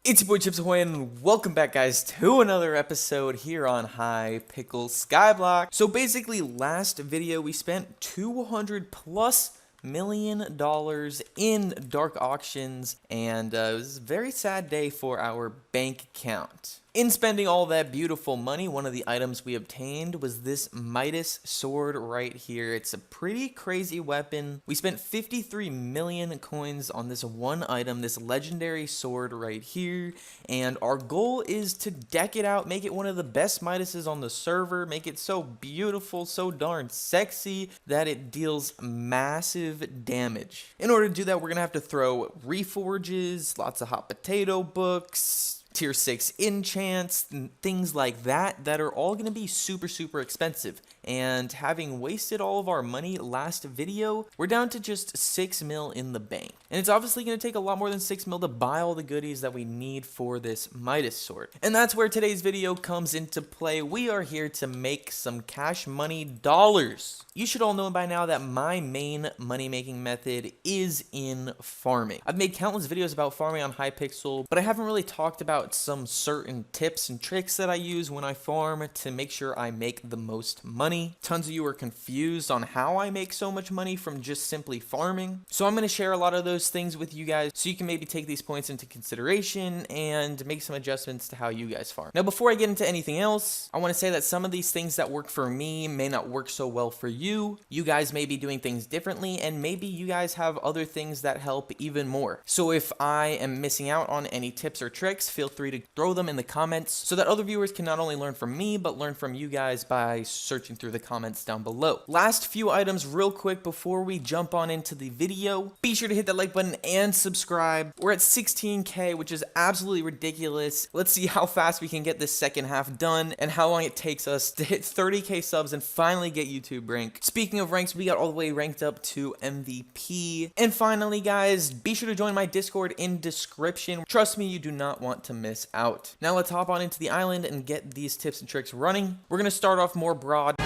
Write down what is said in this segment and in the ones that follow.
It's your boy Chips Ahoy, and welcome back, guys, to another episode here on Hypixel Skyblock. So basically, last video we spent $200+ million in dark auctions, and it was a very sad day for our bank account. In spending all that beautiful money, one of the items we obtained was this Midas sword right here. It's a pretty crazy weapon. We spent 53 million coins on this one item, this legendary sword right here, and our goal is to deck it out, make it one of the best Midases on the server, make it so beautiful, so darn sexy that it deals massive damage. In order to do that, we're gonna have to throw reforges, lots of hot potato books, tier 6 enchants, and things like that are all going to be super expensive. And having wasted all of our money last video, we're down to just 6 mil in the bank. And it's obviously going to take a lot more than 6 mil to buy all the goodies that we need for this Midas sword. And that's where today's video comes into play. We are here to make some cash money dollars. You should all know by now that my main money-making method is in farming. I've made countless videos about farming on Hypixel, but I haven't really talked about some certain tips and tricks that I use when I farm to make sure I make the most money. Tons of you are confused on how I make so much money from just simply farming. So I'm going to share a lot of those things with you guys so you can maybe take these points into consideration and make some adjustments to how you guys farm. Now, before I get into anything else, I want to say that some of these things that work for me may not work so well for you. You guys may be doing things differently, and maybe you guys have other things that help even more. So if I am missing out on any tips or tricks, feel free to throw them in the comments so that other viewers can not only learn from me, but learn from you guys by searching through the comments down below. Last few items real quick before we jump on into the video. Be sure to hit that like button and subscribe. We're at 16K, which is absolutely ridiculous. Let's see how fast we can get this second half done and how long it takes us to hit 30K subs and finally get YouTube rank. Speaking of ranks, we got all the way ranked up to MVP. And finally, guys, be sure to join my Discord in description. Trust me, you do not want to miss out. Now let's hop on into the island and get these tips and tricks running. We're gonna start off more broad.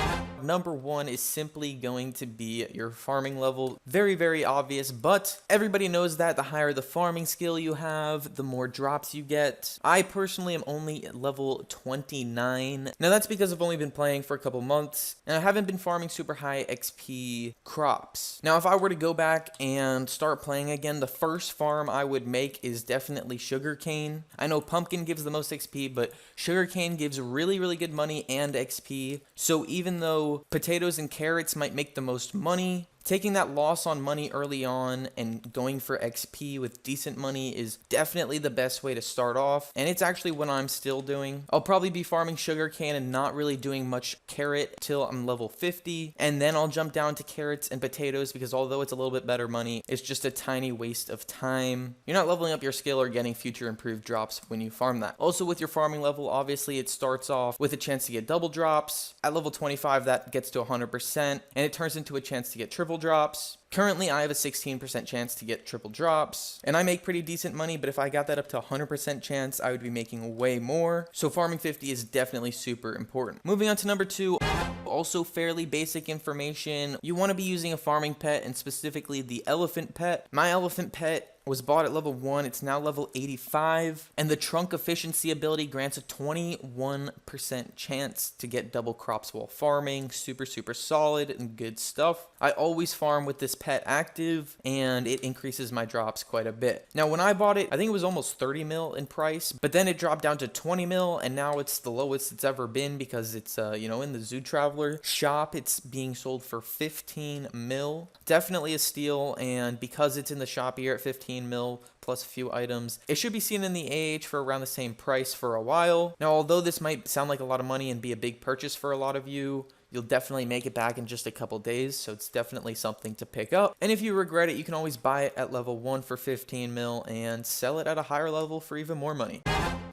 Number one is simply going to be your farming level. Very obvious, but everybody knows that the higher the farming skill you have, the more drops you get. I personally am only at level 29. Now that's because I've only been playing for a couple months and I haven't been farming super high XP crops. Now if I were to go back and start playing again, the first farm I would make is definitely sugarcane. I know pumpkin gives the most XP, but sugarcane gives really good money and XP. So even though potatoes and carrots might make the most money, taking that loss on money early on and going for XP with decent money is definitely the best way to start off, and it's actually what I'm still doing. I'll probably be farming sugarcane and not really doing much carrot till I'm level 50, and then I'll jump down to carrots and potatoes because although it's a little bit better money, it's just a tiny waste of time. You're not leveling up your skill or getting future improved drops when you farm that. Also with your farming level, obviously it starts off with a chance to get double drops. At level 25 that gets to 100% and it turns into a chance to get triple drops. Currently, I have a 16% chance to get triple drops, and I make pretty decent money, but if I got that up to 100% chance, I would be making way more. So farming 50 is definitely super important. Moving on to number 2, also fairly basic information. You want to be using a farming pet, and specifically the elephant pet. My elephant pet was bought at level 1, it's now level 85, and the trunk efficiency ability grants a 21% chance to get double crops while farming. Super solid and good stuff. I always farm with this pet active, and it increases my drops quite a bit. Now when I bought it, I think it was almost 30 mil in price, but then it dropped down to 20 mil, and now it's the lowest it's ever been because it's in the Zoo Traveler shop, it's being sold for 15 mil. Definitely a steal, and because it's in the shop here at 15 mil plus a few items, it should be seen in the AH for around the same price for a while. Now although this might sound like a lot of money and be a big purchase for a lot of you, you'll definitely make it back in just a couple days, so it's definitely something to pick up. And if you regret it, you can always buy it at level 1 for 15 mil and sell it at a higher level for even more money.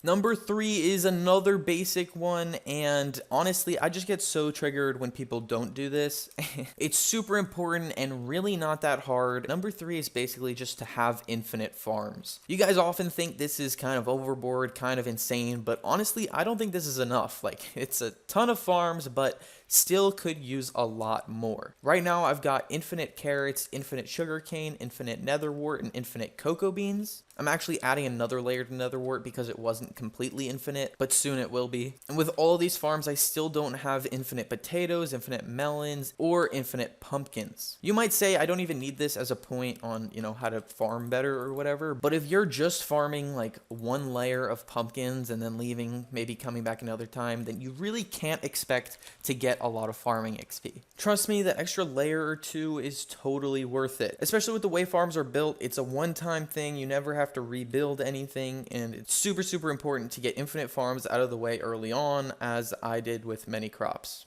Number 3 is another basic one, and honestly, I just get so triggered when people don't do this. It's super important and really not that hard. Number 3 is basically just to have infinite farms. You guys often think this is kind of overboard, kind of insane, but honestly, I don't think this is enough. Like, it's a ton of farms, but still could use a lot more. Right now I've got infinite carrots, infinite sugarcane, infinite netherwort, and infinite cocoa beans. I'm actually adding another layer to netherwort because it wasn't completely infinite, but soon it will be. And with all these farms, I still don't have infinite potatoes, infinite melons, or infinite pumpkins. You might say I don't even need this as a point on, how to farm better or whatever, but if you're just farming like one layer of pumpkins and then leaving, maybe coming back another time, then you really can't expect to get a lot of farming XP. Trust me, that extra layer or two is totally worth it. Especially with the way farms are built, it's a one-time thing. You never have to rebuild anything, and it's super, super important to get infinite farms out of the way early on, as I did with many crops.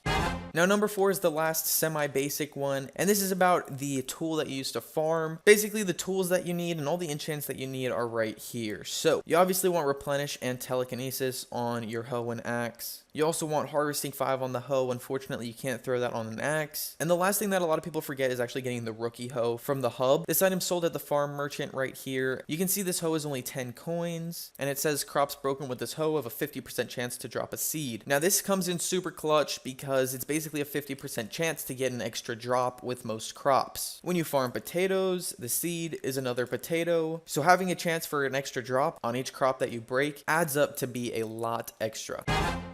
Now, number 4 is the last semi-basic one, and this is about the tool that you use to farm. Basically, the tools that you need and all the enchants that you need are right here. So, you obviously want Replenish and Telekinesis on your hoe and axe. You also want Harvesting 5 on the hoe. Unfortunately, you can't throw that on an axe. And the last thing that a lot of people forget is actually getting the rookie hoe from the hub. This item sold at the farm merchant right here. You can see this hoe is only 10 coins, and it says crops broken with this hoe have a 50% chance to drop a seed. Now, this comes in super clutch because it's basically a 50% chance to get an extra drop with most crops. When you farm potatoes, the seed is another potato, so having a chance for an extra drop on each crop that you break adds up to be a lot extra.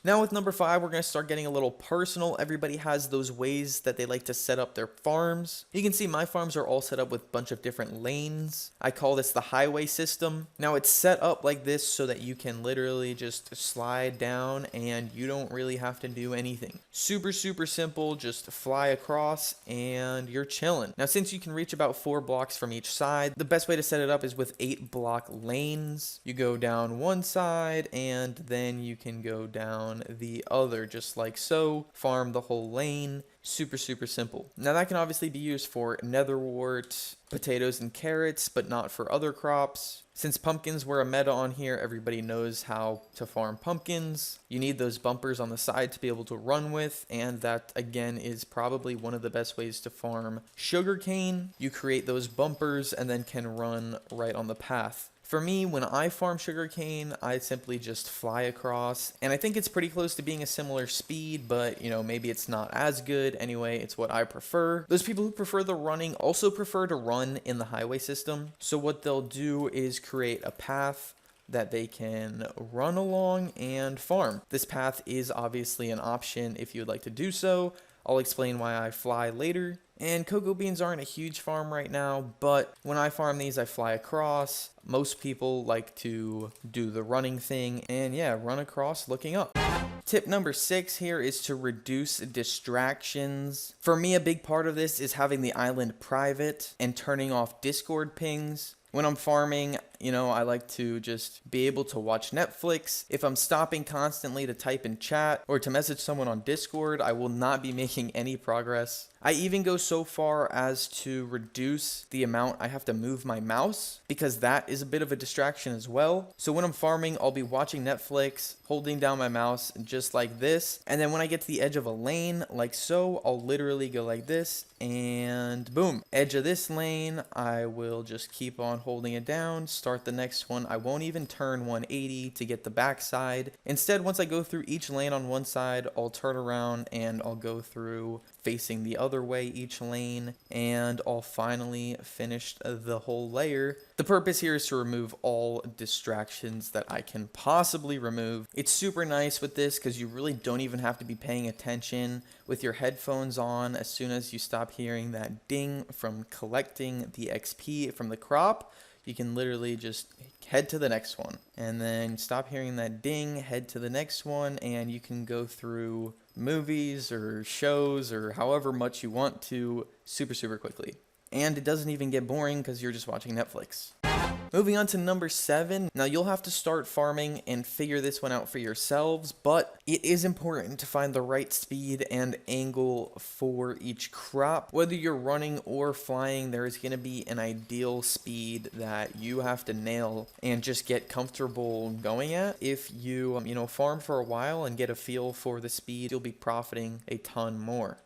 Now with number 5, we're going to start getting a little personal. Everybody has those ways that they like to set up their farms. You can see my farms are all set up with a bunch of different lanes. I call this the highway system. Now it's set up like this so that you can literally just slide down and you don't really have to do anything. Super, super simple. Just fly across and you're chilling. Now since you can reach about 4 blocks from each side, the best way to set it up is with 8 block lanes. You go down one side and then you can go down the other, just like so. Farm the whole lane. Super, super simple. Now that can obviously be used for netherwort, potatoes, and carrots, but not for other crops. Since pumpkins were a meta on here, everybody knows how to farm pumpkins. You need those bumpers on the side to be able to run with, and that again is probably one of the best ways to farm sugarcane. You create those bumpers and then can run right on the path. For me, when I farm sugarcane, I simply just fly across, and I think it's pretty close to being a similar speed, but maybe it's not as good. Anyway, it's what I prefer. Those people who prefer the running also prefer to run in the highway system. So what they'll do is create a path that they can run along and farm. This path is obviously an option if you would like to do so. I'll explain why I fly later. And cocoa beans aren't a huge farm right now, but when I farm these, I fly across. Most people like to do the running thing and yeah, run across looking up. Tip number 6 here is to reduce distractions. For me, a big part of this is having the island private and turning off Discord pings. When I'm farming, I like to just be able to watch Netflix. If I'm stopping constantly to type in chat or to message someone on Discord, I will not be making any progress. I even go so far as to reduce the amount I have to move my mouse because that is a bit of a distraction as well. So when I'm farming, I'll be watching Netflix, holding down my mouse just like this. And then when I get to the edge of a lane like so, I'll literally go like this and boom, edge of this lane. I will just keep on holding it down, start the next one. I won't even turn 180 to get the backside. Instead, once I go through each lane on one side, I'll turn around and I'll go through facing the other way each lane, and I'll finally finish the whole layer. The purpose here is to remove all distractions that I can possibly remove. It's super nice with this because you really don't even have to be paying attention with your headphones on. As soon as you stop hearing that ding from collecting the XP from the crop, you can literally just head to the next one and then stop hearing that ding, head to the next one, and you can go through movies or shows or however much you want to super, super quickly. And it doesn't even get boring because you're just watching Netflix. Moving on to number 7. Now you'll have to start farming and figure this one out for yourselves, but it is important to find the right speed and angle for each crop. Whether you're running or flying, there is going to be an ideal speed that you have to nail and just get comfortable going at. If you, farm for a while and get a feel for the speed, you'll be profiting a ton more.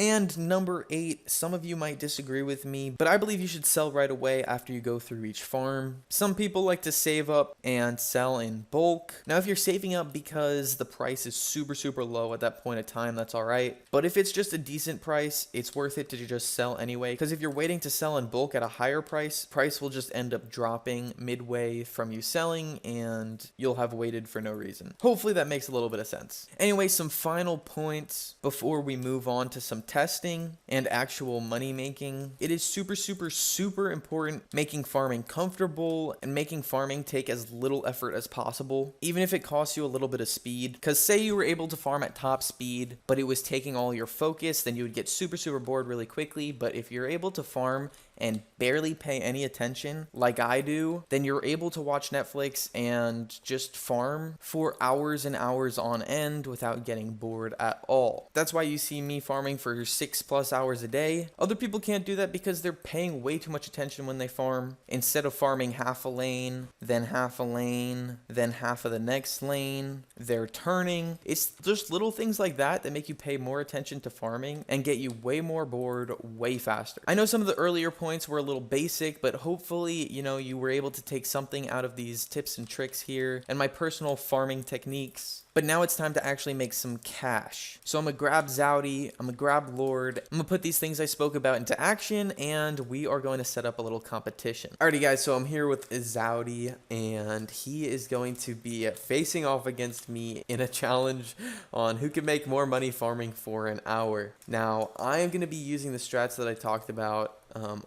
And number 8, some of you might disagree with me, but I believe you should sell right away after you go through each farm. Some people like to save up and sell in bulk. Now, if you're saving up because the price is super low at that point of time, that's all right. But if it's just a decent price, it's worth it to just sell anyway, because if you're waiting to sell in bulk at a higher price will just end up dropping midway from you selling, and you'll have waited for no reason. Hopefully that makes a little bit of sense. Anyway, some final points before we move on to some testing and actual money making. It is super important making farming comfortable and making farming take as little effort as possible, even if it costs you a little bit of speed. Because say you were able to farm at top speed, but it was taking all your focus, then you would get super bored really quickly. But if you're able to farm and barely pay any attention like I do, then you're able to watch Netflix and just farm for hours and hours on end without getting bored at all. That's why you see me farming for 6+ hours a day. Other people can't do that because they're paying way too much attention when they farm. Instead of farming half a lane, then half a lane, then half of the next lane, they're turning. It's just little things like that that make you pay more attention to farming and get you way more bored way faster. I know some of the earlier points were a little basic, but hopefully, you were able to take something out of these tips and tricks here and my personal farming techniques. But now it's time to actually make some cash. So I'm gonna grab Zowdy, I'm gonna grab Lord, I'm gonna put these things I spoke about into action, and we are going to set up a little competition. Alrighty guys, so I'm here with Zowdy, and he is going to be facing off against me in a challenge on who can make more money farming for an hour. Now, I am gonna be using the strats that I talked about.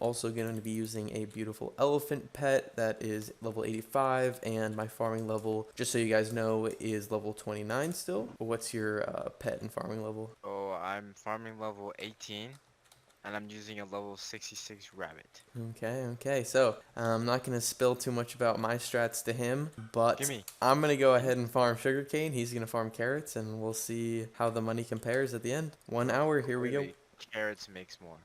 Also going to be using a beautiful elephant pet that is level 85, and my farming level, just so you guys know, is level 29 still. What's your pet and farming level? Oh, I'm farming level 18, and I'm using a level 66 rabbit. Okay. So I'm not going to spill too much about my strats to him, but I'm going to go ahead and farm sugarcane. He's going to farm carrots, and we'll see how the money compares at the end. 1 hour, here we go. Carrots makes more.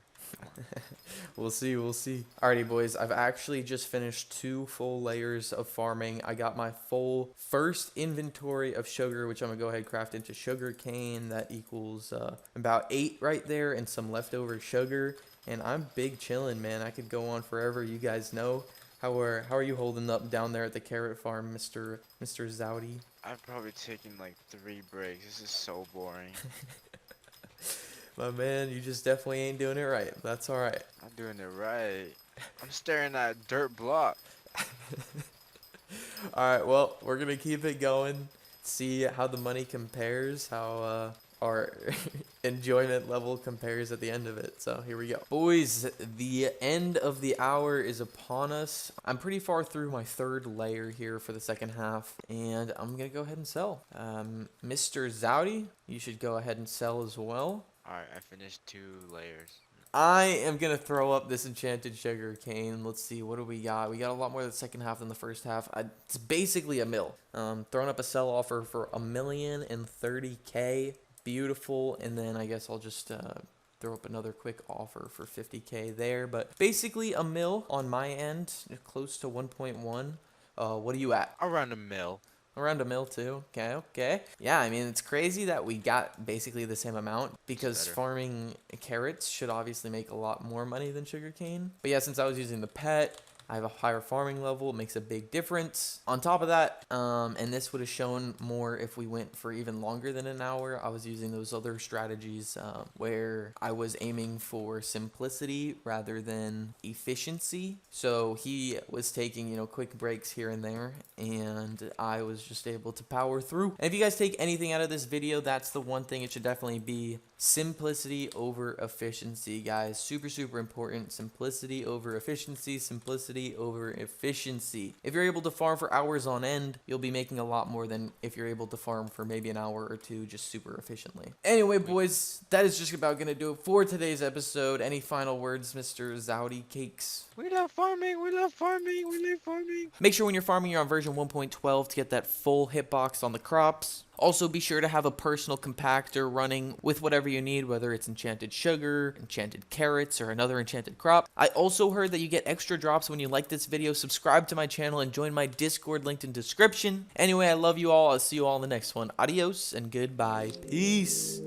We'll see. Alrighty boys, I've actually just finished 2 full layers of farming. I got my full first inventory of sugar, which I'm gonna go ahead and craft into sugar cane. That equals about 8 right there, and some leftover sugar. And I'm big chilling, man. I could go on forever. You guys know. How are you holding up down there at the carrot farm, Mr. Zowdy? I've probably taken like 3 breaks. This is so boring. My man, you just definitely ain't doing it right. That's all right. I'm doing it right. I'm staring at a dirt block. All right, well, we're going to keep it going. See how the money compares, how our enjoyment level compares at the end of it. So here we go. Boys, the end of the hour is upon us. I'm pretty far through my 3rd layer here for the second half, and I'm going to go ahead and sell. Mr. Zowdy, you should go ahead and sell as well. Alright, I finished 2 layers. I am going to throw up this enchanted sugar cane. Let's see, what do we got? We got a lot more of the second half than the first half. It's basically a mill. Throwing up a sell offer for $1,030,000. Beautiful. And then I guess I'll just throw up another quick offer for $50,000 there. But basically a mill on my end, close to 1.1. What are you at? Around a mill. Around a mil too. Okay. Yeah, I mean, it's crazy that we got basically the same amount, because farming carrots should obviously make a lot more money than sugarcane. But yeah, since I was using the pet, I have a higher farming level. It makes a big difference. On top of that, and this would have shown more if we went for even longer than an hour, I was using those other strategies where I was aiming for simplicity rather than efficiency. So he was taking, quick breaks here and there, and I was just able to power through. And if you guys take anything out of this video, that's the one thing it should definitely be: simplicity over efficiency, guys. Super important. Simplicity over efficiency. Simplicity over efficiency. If you're able to farm for hours on end, you'll be making a lot more than if you're able to farm for maybe an hour or 2 just super efficiently. Anyway, boys, that is just about gonna do it for today's episode. Any final words, Mr. Zowdy Cakes? We love farming. We love farming. Make sure when you're farming, you're on version 1.12 to get that full hitbox on the crops. Also, be sure to have a personal compactor running with whatever you need, whether it's enchanted sugar, enchanted carrots, or another enchanted crop. I also heard that you get extra drops when you like this video. Subscribe to my channel and join my Discord linked in description. Anyway, I love you all. I'll see you all in the next one. Adios and goodbye. Peace.